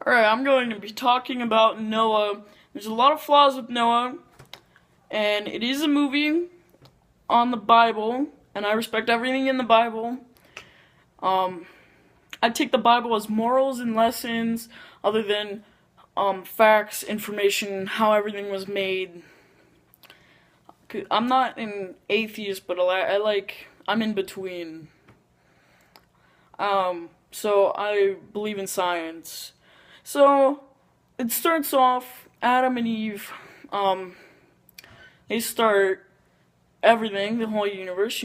Alright, I'm going to be talking about Noah. There's a lot of flaws with Noah, and it is a movie on the Bible, and I respect everything in the Bible. Um, I take the Bible as morals and lessons, other than facts, information, how everything was made. I'm not an atheist, but I'm in between. So I believe in science. So it starts off Adam and Eve. They start everything, the whole universe.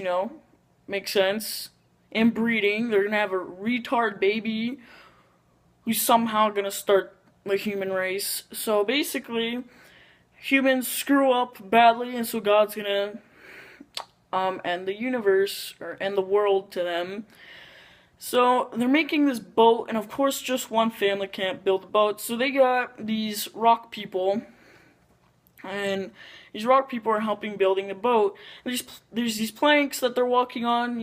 Makes sense. Inbreeding, they're gonna have a retard baby who's somehow gonna start the human race. So basically, humans screw up badly, and so God's gonna end the universe or end the world to them. So they're making this boat, and of course just one family can't build a boat, so they got these rock people, and these rock people are helping building the boat. There's these planks that they're walking on,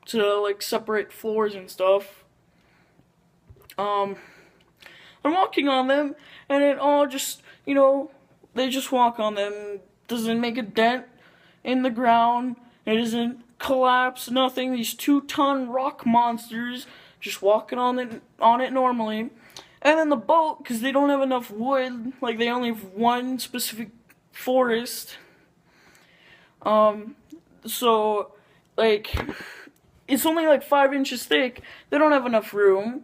to like separate floors and stuff. I'm walking on them, and it all just, they just walk on them. Doesn't make a dent in the ground. It doesn't collapse, nothing. These 2-ton rock monsters just walking on it normally. And then the boat, because they don't have enough wood, like they only have one specific forest. So like it's only like 5 inches thick. They don't have enough room.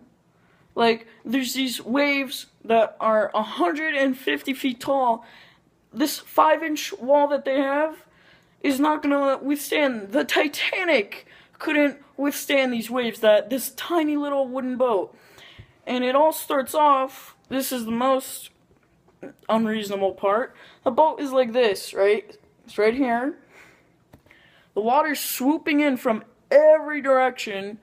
Like there's these waves that are 150 feet tall. This 5-inch wall that they have is not gonna withstand. The Titanic couldn't withstand these waves that this tiny little wooden boat. And it all starts off, this is the most unreasonable part. The boat is like this, right? It's right here. The water's swooping in from every direction.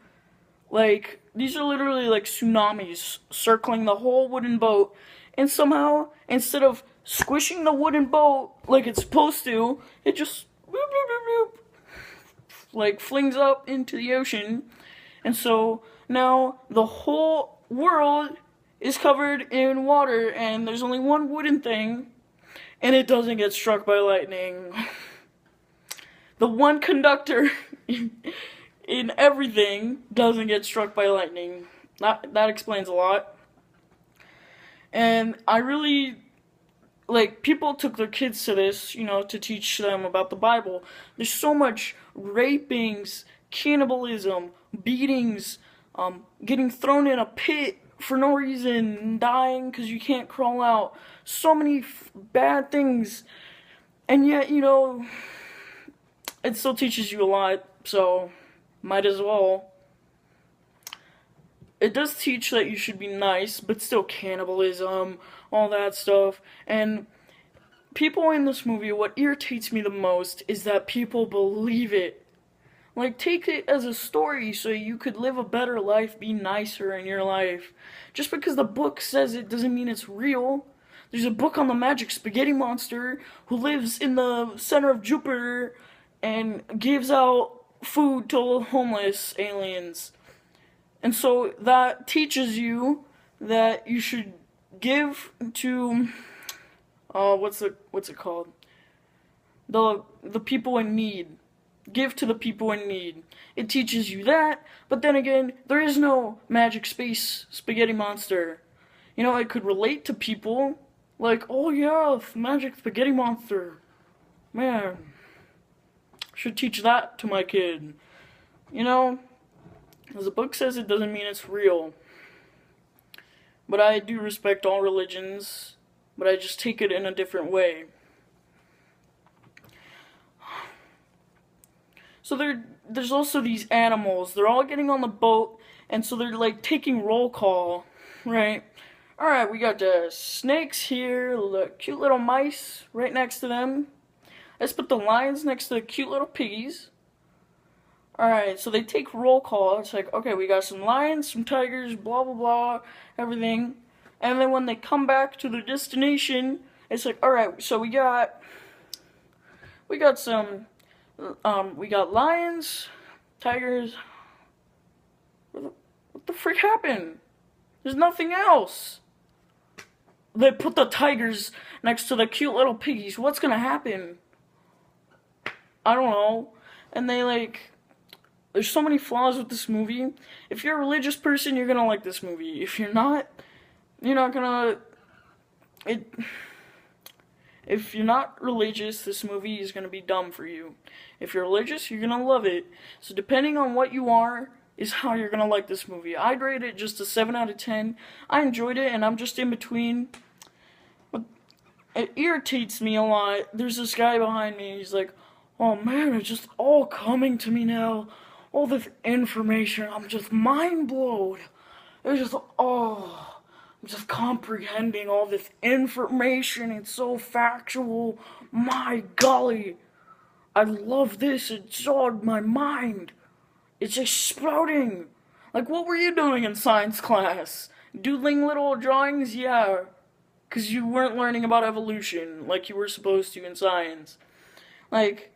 Like, these are literally like tsunamis circling the whole wooden boat. And somehow, instead of squishing the wooden boat like it's supposed to, it just like flings up into the ocean. And so now the whole world is covered in water, and there's only one wooden thing, and it doesn't get struck by lightning. The one conductor in everything doesn't get struck by lightning. That explains a lot. And I really, people took their kids to this, to teach them about the Bible. There's so much rapings, cannibalism, beatings, getting thrown in a pit for no reason, dying because you can't crawl out. So many bad things. And yet, it still teaches you a lot, so might as well. It does teach that you should be nice, but still cannibalism, all that stuff. And people in this movie, what irritates me the most is that people believe it. Like, take it as a story so you could live a better life, be nicer in your life. Just because the book says it doesn't mean it's real. There's a book on the magic spaghetti monster who lives in the center of Jupiter and gives out food to homeless aliens. And so that teaches you that you should give to what's it called? The people in need. Give to the people in need. It teaches you that, but then again, there is no magic space spaghetti monster. It could relate to people. Like, oh yeah, magic spaghetti monster. Man, should teach that to my kid. As the book says, it doesn't mean it's real. But I do respect all religions, but I just take it in a different way. So there's also these animals. They're all getting on the boat, and so they're like taking roll call, right? Alright, we got the snakes here, the cute little mice right next to them. Let's put the lions next to the cute little piggies. Alright, so they take roll call. It's like, okay, we got some lions, some tigers, blah blah blah, everything. And then when they come back to their destination, it's like, alright, so we got some we got lions, tigers. What the frick happened? There's nothing else. They put the tigers next to the cute little piggies. What's gonna happen? I don't know. And they there's so many flaws with this movie. If you're a religious person, you're gonna like this movie. If you're not, you're not gonna. It. If you're not religious, this movie is gonna be dumb for you. If you're religious, you're gonna love it. So depending on what you are, is how you're gonna like this movie. I'd rate it just a 7 out of 10. I enjoyed it, and I'm just in between. But it irritates me a lot. There's this guy behind me. He's like, "Oh man, it's just all coming to me now. All this information. I'm just mind blown. It's just I'm just comprehending all this information. It's so factual. My golly, I love this. It's on my mind. It's exploding." Like, what were you doing in science class? Doodling little drawings? Yeah. Because you weren't learning about evolution like you were supposed to in science. Like,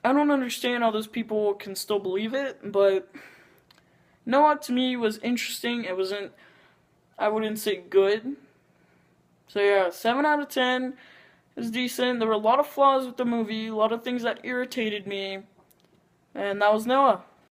I don't understand how those people can still believe it, but Noah to me was interesting. It wasn't, I wouldn't say good. So yeah, 7 out of 10 is decent. There were a lot of flaws with the movie, a lot of things that irritated me, and that was Noah.